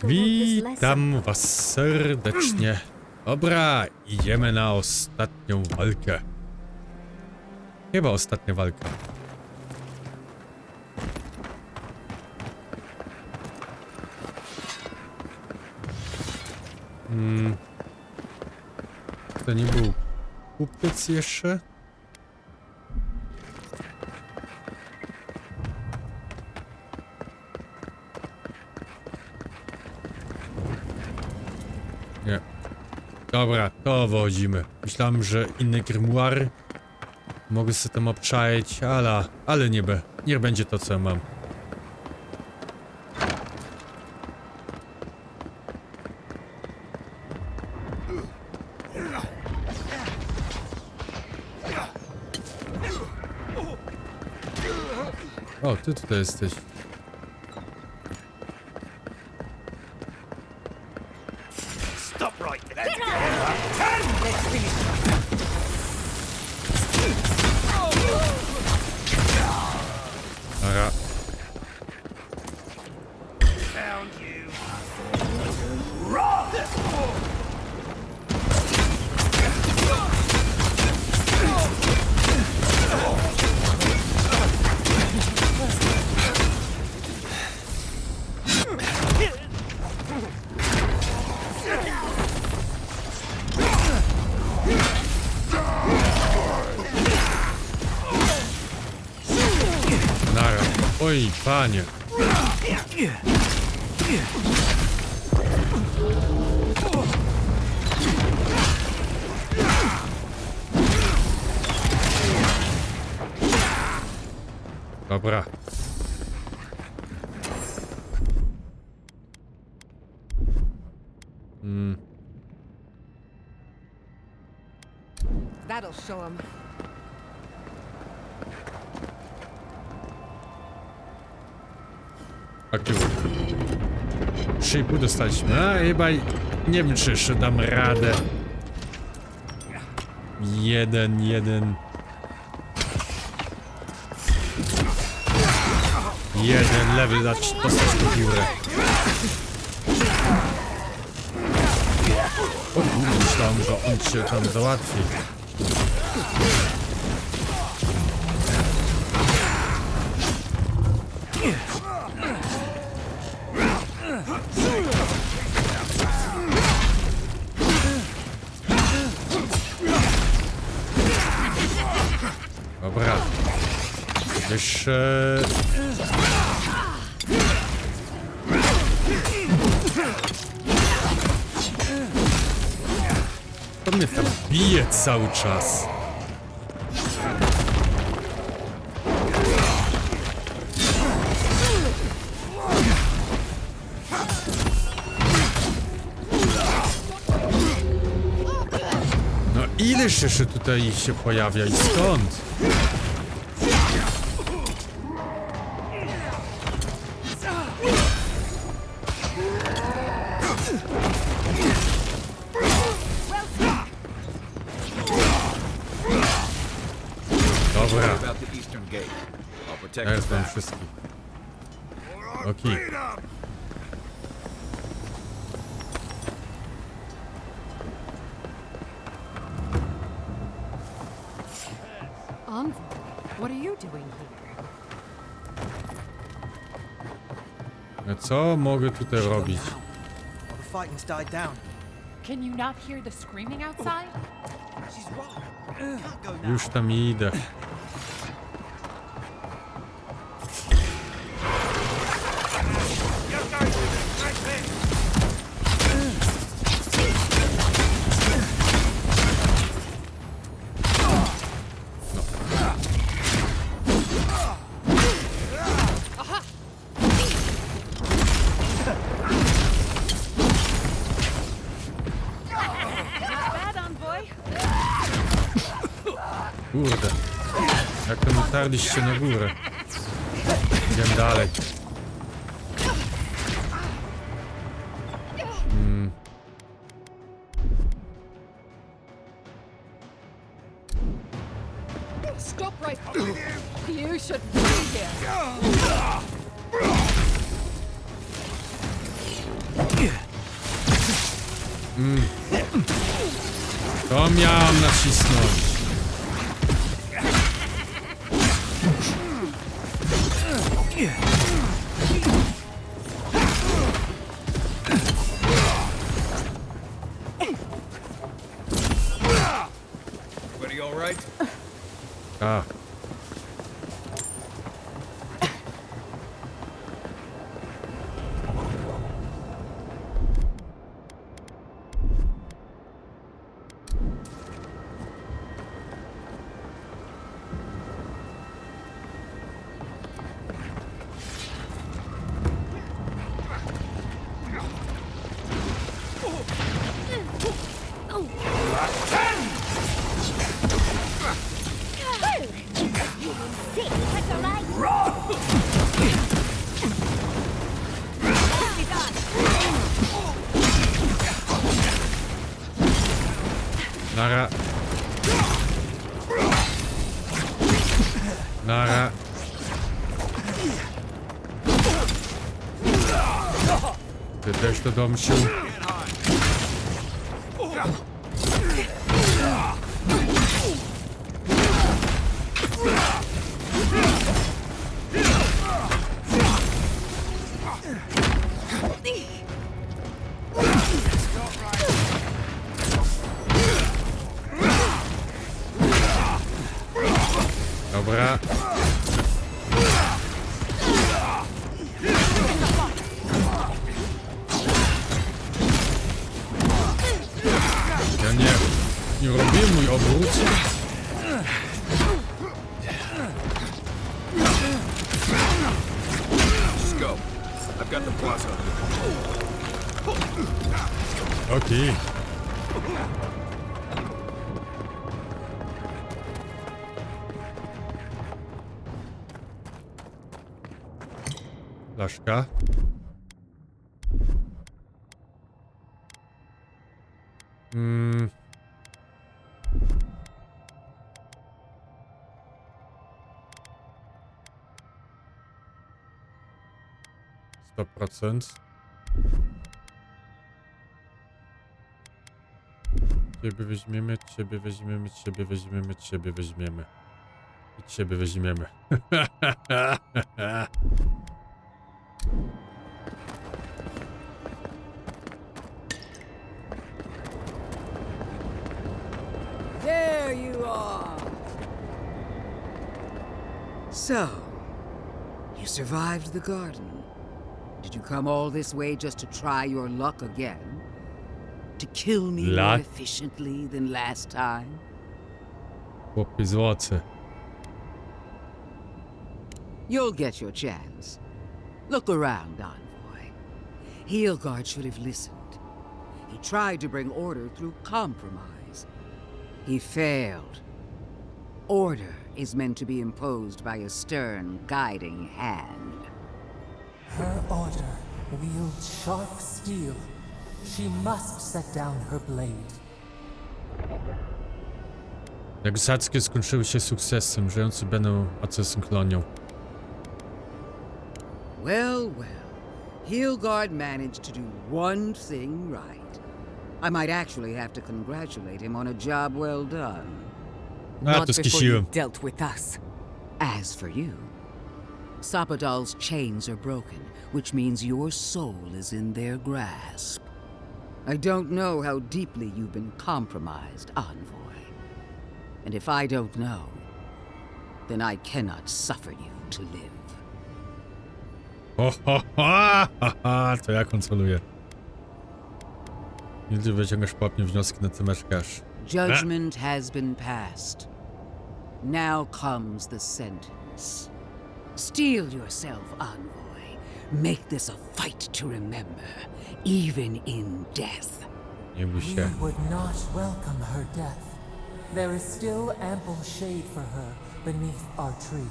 Witam was serdecznie. Dobra, idziemy na ostatnią walkę. Chyba ostatnia walka. To nie był kupiec jeszcze? Nie. Dobra, to wodzimy. Myślałem, że inny grimoire. Mogę sobie tam obczaić, ale niech będzie to, co mam. O, ty tutaj jesteś. Stop right there. Dobra. Found you. Nara. Oj, panie. Dobra. That'll show him. Aktywu. 3,5 dostaliśmy. A chyba nie wiem, czy jeszcze dam radę. Jeden level dać, dostać po piórę. O kurde, myślałem, że on się tam załatwi. Dobra. Jeszcze... To mnie tam bije cały czas. No ileż jeszcze tutaj się pojawia i skąd? Dobra. Teraz mam wszystkich. Okej. What are you doing here? A co mogę tutaj robić? All the fighting's died down. Can you not hear the screaming outside? She's right. Can't go now. Już tam idę. Kurde. Jak to dotarliście na górę? Idziemy dalej. Stop right. You should be here. To miałem nacisnąć. Everybody all right? A. Nara. Nara. Ty też to domyślił? Dobra. Ja nie robię mój obrót. Just go. I've got the plaza. Okej. Flaszka. Hmm. 100%. Ciebie weźmiemy, ciebie weźmiemy, ciebie weźmiemy, ciebie weźmiemy. I ciebie weźmiemy. There you are! So, you survived the garden. Did you come all this way just to try your luck again? To kill me more Luck? efficiently than last time? Chłopie złoty. You'll get your chance. Look around, Envoy. Heelguard should have listened. He tried to bring order through compromise. He failed. Order is meant to be imposed by a stern, guiding hand. Her order wields sharp steel. She must set down her blade. Negocjacje skończyły się sukcesem. Żyjący będą asesynchronią. Well, well. Heelguard managed to do one thing right. I might actually have to congratulate him on a job well done. A, to skisiłem. Dealt with us. As for you, Sapadal's chains are broken, which means your soul is in their grasp. I don't know how deeply you've been compromised, Envoy. And if I don't know, then I cannot suffer you to live. Ho, ho, ho, ha, ha, to ja kontroluję. Nigdy wyciągasz popnie wnioski na temeczkarz. Judgment has been passed. Now comes the sentence. Steel yourself, Envoy. Make this a fight to remember, even in death. Nie bój We się. would not welcome her death. There is still ample shade for her beneath our tree.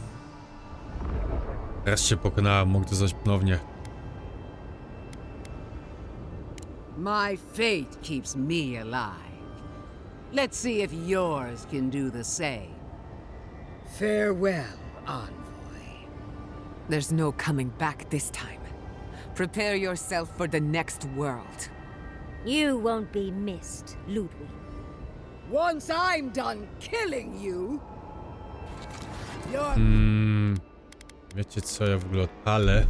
Teraz się pokonałem, mógł to zaś ponownie. My fate keeps me alive. Let's see if yours can do the same. Farewell, Envoy. There's no coming back this time. Prepare yourself for the next world. You won't be missed, LÖDWYN. Once I'm done killing you, you're... Wiecie co, ja w ogóle odpalę.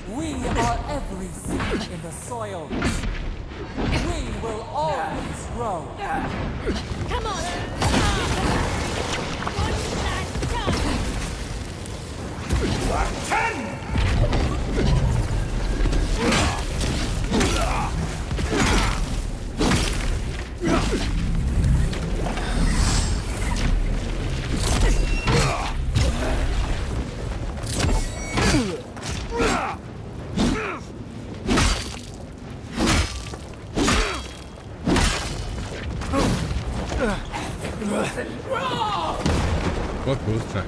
We are every seed in the soil. We will always grow. Come on! One last time! O kurczę.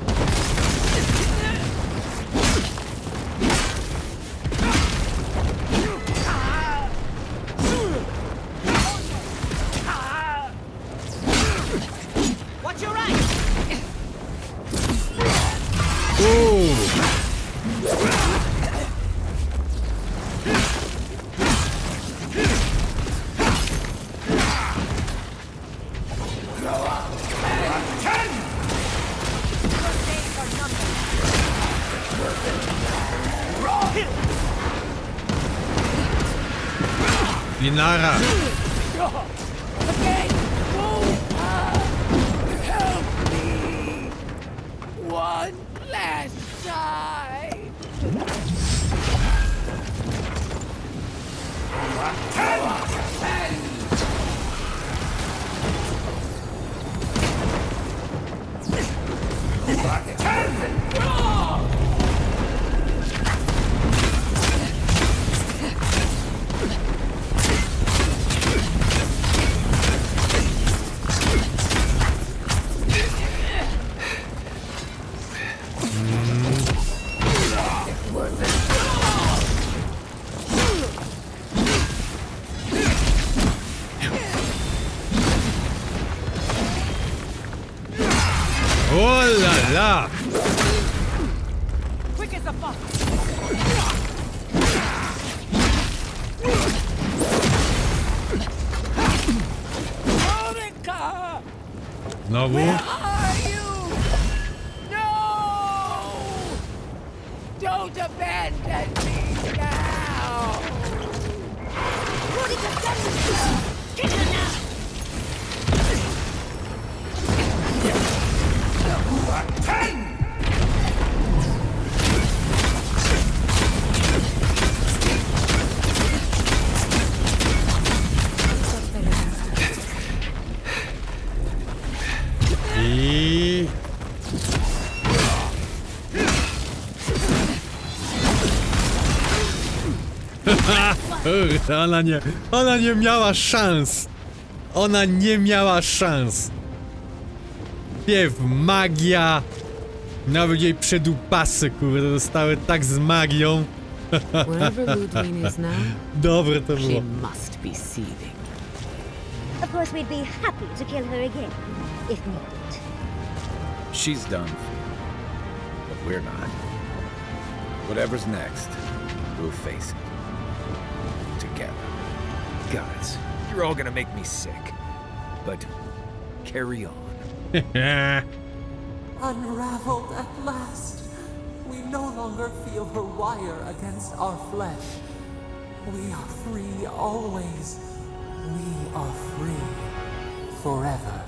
Linara! One last time! Oh la la! Quick as a fox. Znowu? Are you? No! Don't abandon me now! What have you done with you? Kill her now! I... Ona nie miała szans. Ona nie miała szans. Piew, magia. Nawet jej przedupasy, kurde, zostały tak z magią. Wherever LÖDWYN is now, Dobre to she było. must be seething. Of course, we'd be happy to kill her again, if needed. She's done. But we're not. Whatever's next, we'll face it. Together. Guys, you're all gonna make me sick. But carry on. Unraveled at last. We no longer feel her wire against our flesh. We are free always. We are free forever.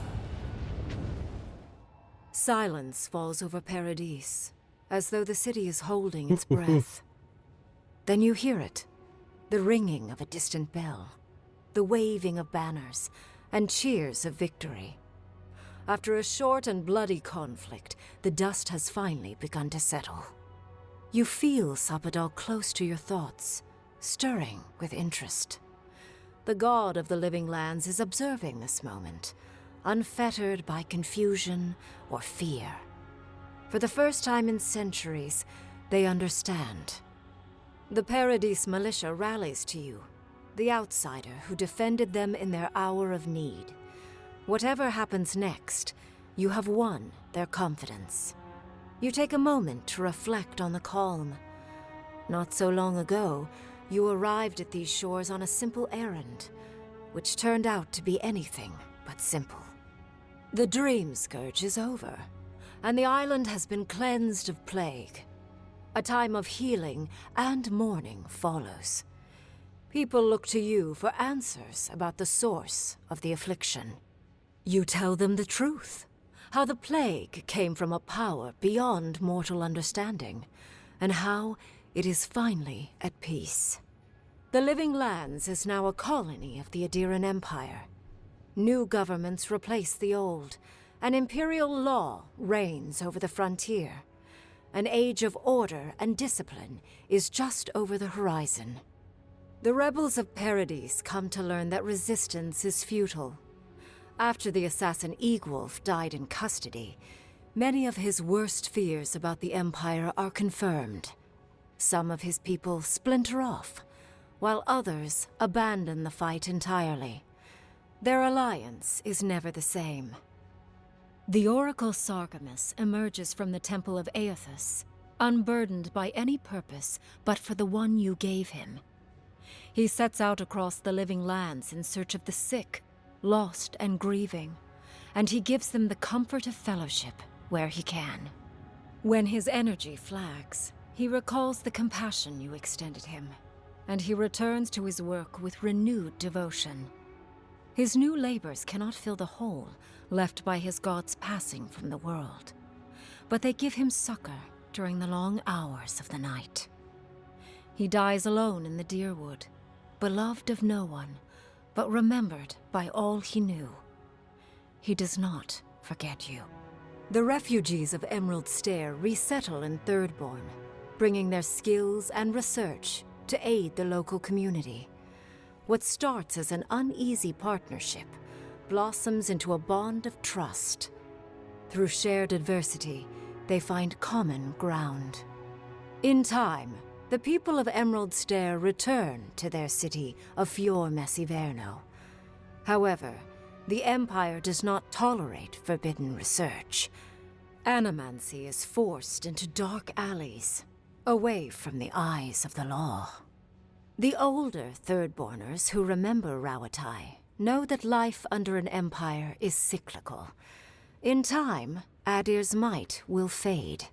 Silence falls over Paradise, as though the city is holding its breath. Then you hear it, the ringing of a distant bell, the waving of banners, and cheers of victory. After a short and bloody conflict, the dust has finally begun to settle. You feel Sappadal close to your thoughts, stirring with interest. The god of the living lands is observing this moment, unfettered by confusion or fear. For the first time in centuries, they understand. The Paradise militia rallies to you, the outsider who defended them in their hour of need. Whatever happens next, you have won their confidence. you take a moment to reflect on the calm. Not so long ago, you arrived at these shores on a simple errand, which turned out to be anything but simple. The dream scourge is over, and the island has been cleansed of plague. A time of healing and mourning follows. People look to you for answers about the source of the affliction. You tell them the truth, how the plague came from a power beyond mortal understanding, and how it is finally at peace. The Living Lands is now a colony of the Adiran Empire. New governments replace the old, and imperial law reigns over the frontier. An age of order and discipline is just over the horizon. The rebels of Paradise come to learn that resistance is futile. After the assassin Egwolf died in custody, many of his worst fears about the Empire are confirmed. Some of his people splinter off, while others abandon the fight entirely. Their alliance is never the same. The Oracle Sargamus emerges from the Temple of Aethys, unburdened by any purpose but for the one you gave him. He sets out across the Living Lands in search of the sick, lost and grieving, and he gives them the comfort of fellowship where he can. When his energy flags, he recalls the compassion you extended him, and he returns to his work with renewed devotion. His new labors cannot fill the hole left by his god's passing from the world, but they give him succor during the long hours of the night. He dies alone in the Deerwood, beloved of no one, but remembered by all he knew. He does not forget you. The refugees of Emerald Stair resettle in Thirdborn, bringing their skills and research to aid the local community. What starts as an uneasy partnership blossoms into a bond of trust. Through shared adversity, they find common ground. In time, the people of Emerald Stair return to their city of Fior Messiverno. However, the Empire does not tolerate forbidden research. Animancy is forced into dark alleys, away from the eyes of the law. The older Thirdborners who remember Rawatai know that life under an empire is cyclical. In time, Adir's might will fade.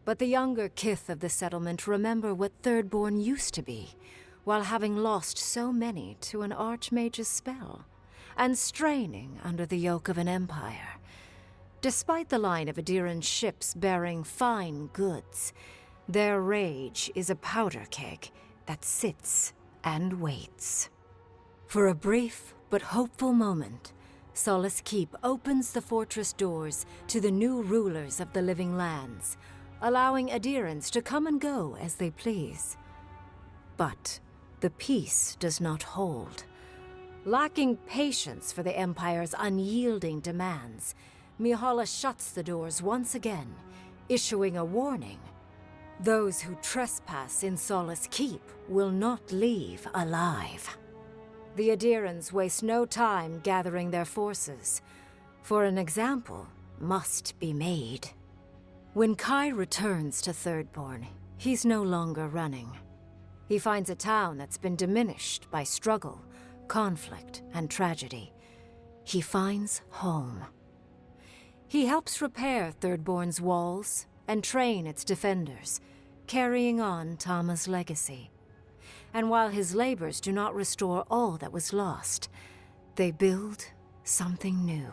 But the younger kith of the settlement remember what Thirdborn used to be, while having lost so many to an archmage's spell, and straining under the yoke of an empire. Despite the line of Adiran ships bearing fine goods, their rage is a powder keg that sits and waits. For a brief but hopeful moment, Solace Keep opens the fortress doors to the new rulers of the Living Lands, allowing Adirans to come and go as they please. But the peace does not hold. Lacking patience for the Empire's unyielding demands, Mihala shuts the doors once again, issuing a warning. Those who trespass in Solace Keep will not leave alive. The Adirans waste no time gathering their forces, for an example must be made. When Kai returns to Thirdborn, he's no longer running. He finds a town that's been diminished by struggle, conflict, and tragedy. He finds home. He helps repair Thirdborn's walls and train its defenders, carrying on Tama's legacy. And while his labors do not restore all that was lost, they build something new.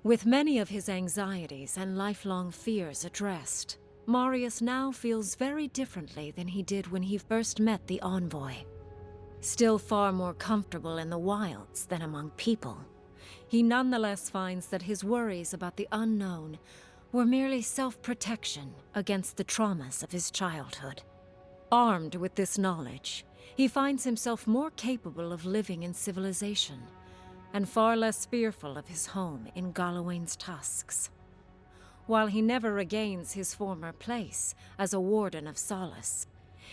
With many of his anxieties and lifelong fears addressed, Marius now feels very differently than he did when he first met the envoy. Still far more comfortable in the wilds than among people, he nonetheless finds that his worries about the unknown were merely self-protection against the traumas of his childhood. Armed with this knowledge, he finds himself more capable of living in civilization, and far less fearful of his home in Galawain's tusks. While he never regains his former place as a warden of Solace,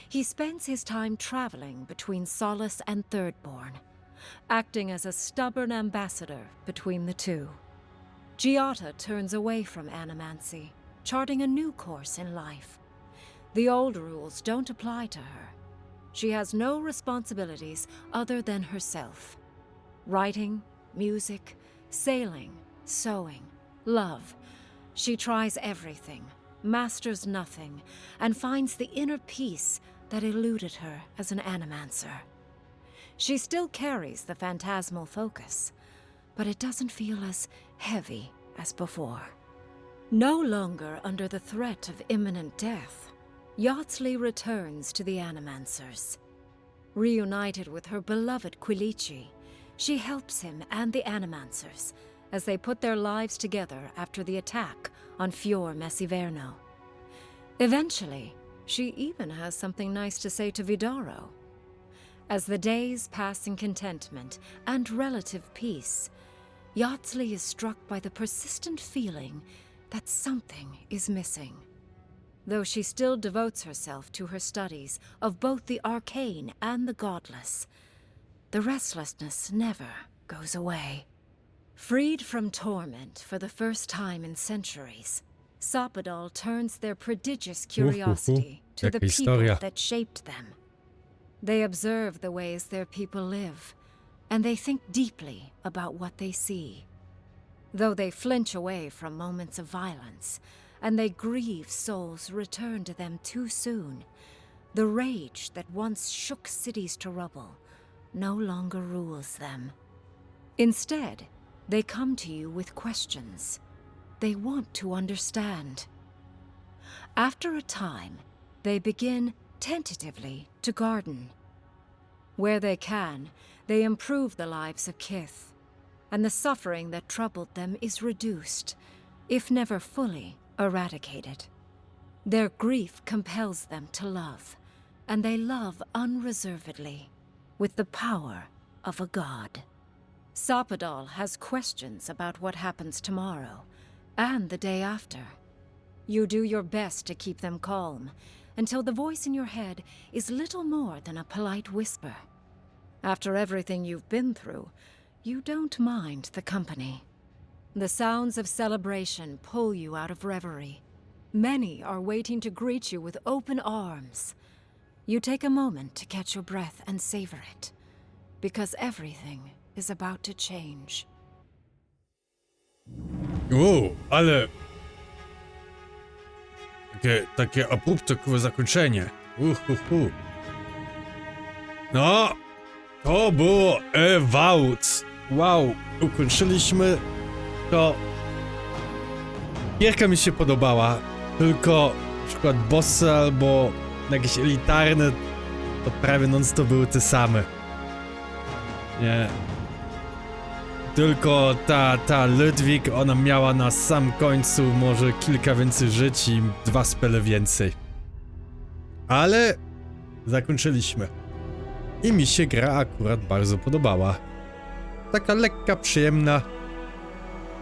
he spends his time traveling between Solace and Thirdborn, acting as a stubborn ambassador between the two. Giata turns away from animancy, charting a new course in life. The old rules don't apply to her. She has no responsibilities other than herself. Writing, music, sailing, sewing, love. She tries everything, masters nothing, and finds the inner peace that eluded her as an animancer. She still carries the phantasmal focus, but it doesn't feel as heavy as before. No longer under the threat of imminent death, Yatsley returns to the Animancers. Reunited with her beloved Quilici, she helps him and the Animancers as they put their lives together after the attack on Fior Messiverno. Eventually, she even has something nice to say to Vidaro. As the days pass in contentment and relative peace, Yatsley is struck by the persistent feeling that something is missing. Though she still devotes herself to her studies of both the arcane and the godless, the restlessness never goes away. Freed from torment for the first time in centuries, Sapadal turns their prodigious curiosity to the people that shaped them. They observe the ways their people live, and they think deeply about what they see. Though they flinch away from moments of violence, and they grieve souls returned to them too soon, the rage that once shook cities to rubble no longer rules them. Instead, they come to you with questions. They want to understand. After a time, they begin tentatively to garden. Where they can, they improve the lives of Kith, and the suffering that troubled them is reduced, if never fully eradicated. Their grief compels them to love, and they love unreservedly, with the power of a god. Sapadal has questions about what happens tomorrow, and the day after. You do your best to keep them calm, until the voice in your head is little more than a polite whisper. After everything you've been through, you don't mind the company. The sounds of celebration pull you out of reverie. Many are waiting to greet you with open arms. You take a moment to catch your breath and savor it, because everything is about to change. Ale... Takie abruptowe zakończenie. No, to było Avowed. Wow, ukończyliśmy to. Gierka mi się podobała, tylko na przykład bossy albo jakieś elitarne to prawie non-stop były te same. Nie. Tylko ta LÖDWYN, ona miała na sam końcu może kilka więcej żyć i 2 spele więcej. Ale zakończyliśmy. I mi się gra akurat bardzo podobała. Taka lekka, przyjemna.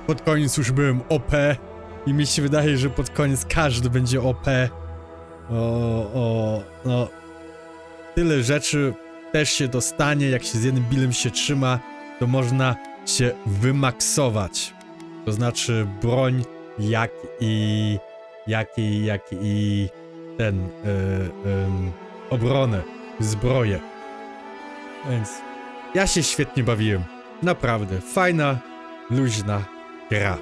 Pod koniec już byłem OP. I mi się wydaje, że pod koniec każdy będzie OP. No. Tyle rzeczy też się dostanie, jak się z jednym billem się trzyma, to można się wymaksować. To znaczy broń, jak i obronę, zbroję. Więc ja się świetnie bawiłem. Naprawdę fajna, luźna gra.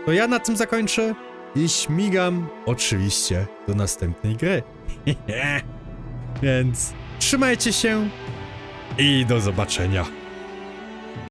To ja na tym zakończę i śmigam oczywiście do następnej gry. Więc trzymajcie się i do zobaczenia.